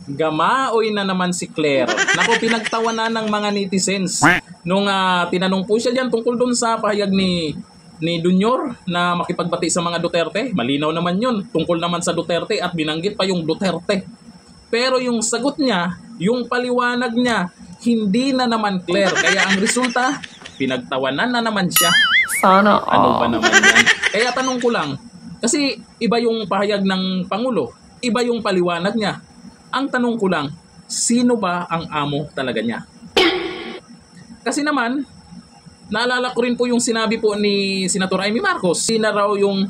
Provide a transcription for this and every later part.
Gamaoy na naman si Claire. Naku, pinagtawanan ng mga netizens. Nung tinanong po siya dyan tungkol doon sa pahayag ni Dunyor na makipagbati sa mga Duterte. Malinaw naman yun. Tungkol naman sa Duterte at binanggit pa yung Duterte. Pero yung sagot niya, yung paliwanag niya, hindi na naman clear. Kaya ang resulta, pinagtawanan na naman siya. Sana Ano ba naman yan? Kaya tanong ko lang, kasi iba yung pahayag ng Pangulo, iba yung paliwanag niya. Ang tanong ko lang, sino ba ang amo talaga niya? Kasi naman, naalala ko rin po yung sinabi po ni Senator Amy Marcos. Hindi na raw yung,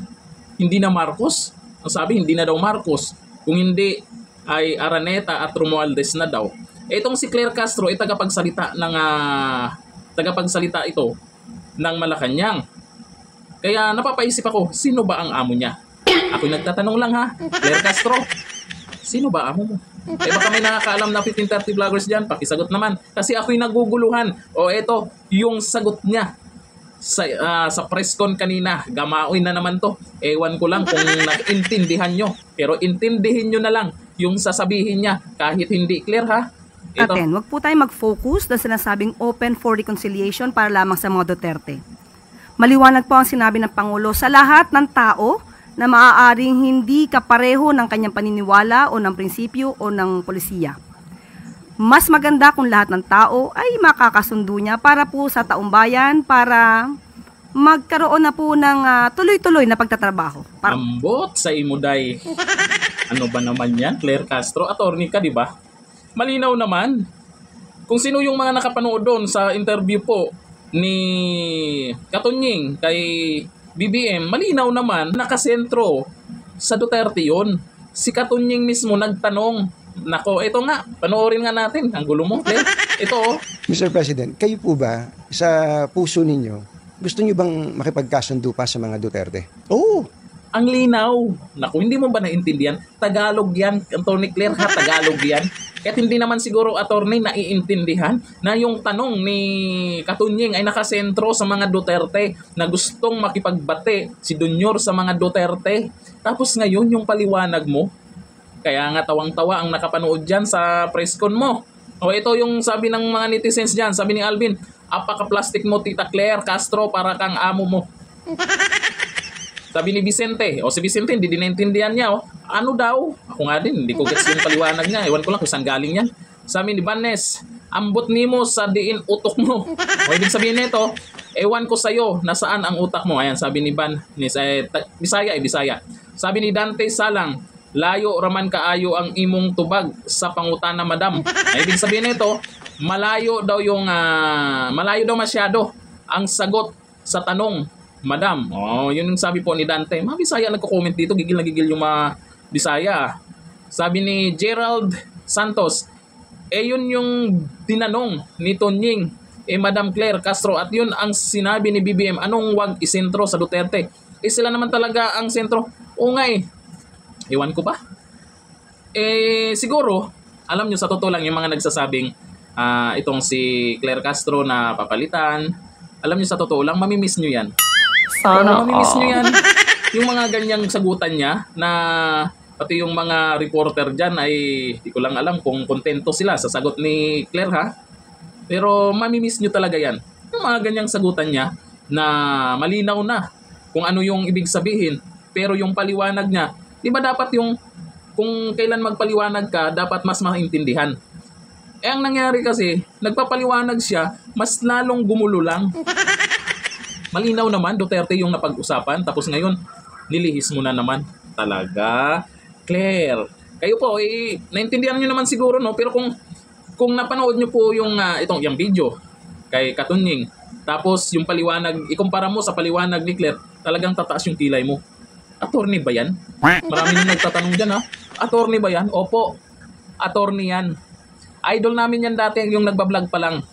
hindi na Marcos. Ang sabi, hindi na daw Marcos. Kung hindi, ay Araneta at Romualdez na daw. Itong si Claire Castro ay tagapagsalita ito ng Malacanang. Kaya napapaisip ako, sino ba ang amo niya? Ako'y nagtatanong lang ha, Claire Castro, sino ba amo mo? Baka may nakakaalam na 1530 vloggers dyan, pakisagot naman. Kasi ako'y naguguluhan. O eto, yung sagot niya sa press con kanina, gamaoy na naman to. Ewan ko lang kung naintindihan nyo. Pero intindihin nyo na lang yung sasabihin niya kahit hindi clear ha. Ito. Aten, wag po tayo mag-focus na sinasabing open for reconciliation para lamang sa mga Duterte. Maliwanag po ang sinabi ng Pangulo sa lahat ng tao na maaaring hindi kapareho ng kanyang paniniwala o ng prinsipyo o ng polisiya. Mas maganda kung lahat ng tao ay makakasundo niya para po sa taumbayan, para magkaroon na po ng tuloy-tuloy na pagtatrabaho. Ambot sa imuday. Ano ba naman yan, Claire Castro? Attorney ka, di ba? Malinaw naman. Kung sino yung mga nakapanood doon sa interview po ni Katunying kay BBM, malinaw naman, nakasentro sa Duterte yun. Si Katunying mismo nagtanong. Nako, ito nga, panoorin nga natin. Ang gulo mo, Claire. Ito. Mr. President, kayo po ba, sa puso ninyo, gusto nyo bang makipagkasundo pa sa mga Duterte? Oo. Ang linaw. Naku, hindi mo ba naintindihan? Tagalog yan, Attorney Claire, ha? Tagalog yan. Kahit hindi naman siguro, attorney, naiintindihan na yung tanong ni Katunying ay nakasentro sa mga Duterte na gustong makipagbate si Dunyor sa mga Duterte. Tapos ngayon, yung paliwanag mo, kaya nga tawang-tawa ang nakapanood dyan sa press con mo. O ito yung sabi ng mga netizens dyan, sabi ni Alvin, apaka-plastic mo, Tita Claire Castro, para kang amo mo. Sabi ni Vicente, o si Vicente hindi din naintindihan niya, ano daw? Ako nga din, hindi ko gets yung paliwanag niya. Ewan ko lang kung saan galing yan. Sabi ni Vanes, ambot nimo sa diin utok mo. O ibig sabihin nito, ewan ko sa'yo, nasaan ang utak mo? Ayan, sabi ni Van, Bisaya. Sabi ni Dante Salang, layo raman kaayo ang imong tubag sa pangutana, madam. Ay, ibig sabihin nito, malayo daw masyado ang sagot sa tanong, madam. Oh, yun yung sabi po ni Dante. Mga Bisaya nagko-comment dito, gigil na gigil yung mga Bisaya. Sabi ni Gerald Santos, yun yung tinanong ni Tonying, Madam Claire Castro, at yun ang sinabi ni BBM, anong wag isentro sa Duterte? Sila naman talaga ang sentro. O nga ewan ko ba? Siguro, alam nyo, sa totoo lang, yung mga nagsasabing itong si Claire Castro na papalitan, alam nyo, sa totoo lang, mamimiss nyo yan. Sana mamimiss nyo yan. Yung mga ganyang sagutan niya na pati yung mga reporter dyan ay di ko lang alam kung kontento sila sa sagot ni Claire ha. Pero mamimiss nyo talaga yan. Yung mga ganyang sagutan niya na malinaw na kung ano yung ibig sabihin. Pero yung paliwanag niya, di ba dapat yung kung kailan magpaliwanag ka, dapat mas maintindihan. Ang nangyari kasi, nagpapaliwanag siya, mas lalong gumulo lang. Malinaw naman, Duterte yung napag-usapan, tapos ngayon, nilihis mo na naman. Talaga, Claire. Kayo po, naintindihan nyo naman siguro, no? Pero kung napanood nyo po yung video kay Katunying, tapos yung paliwanag, ikumpara mo sa paliwanag ni Claire, talagang tataas yung kilay mo. Attorney ba yan? Marami nang nagtatanong dyan ha. Attorney ba yan? Opo, attorney yan. Idol namin yan dati, yung nagbablog pa lang.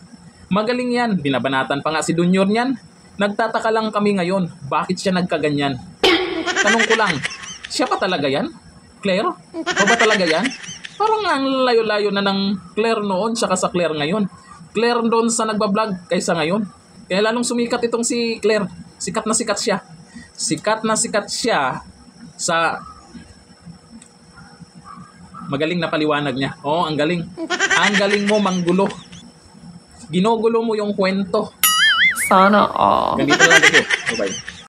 Magaling yan, binabanatan pa nga si Dunyor niyan. Nagtataka lang kami ngayon, bakit siya nagkaganyan? Tanong ko lang, siya pa talaga yan? Claire? O ba talaga yan? Parang ang layo-layo na ng Claire noon saka sa Claire ngayon. Claire doon sa nagbablog kaysa ngayon. Kaya lalong sumikat itong si Claire. Sikat na sikat siya. Sikat na sikat siya sa Magaling na paliwanag niya. Oo, ang galing. Ang galing mo manggulo. Ginugulo mo yung kwento. Sana all. Ganito lang ako. Bye-bye.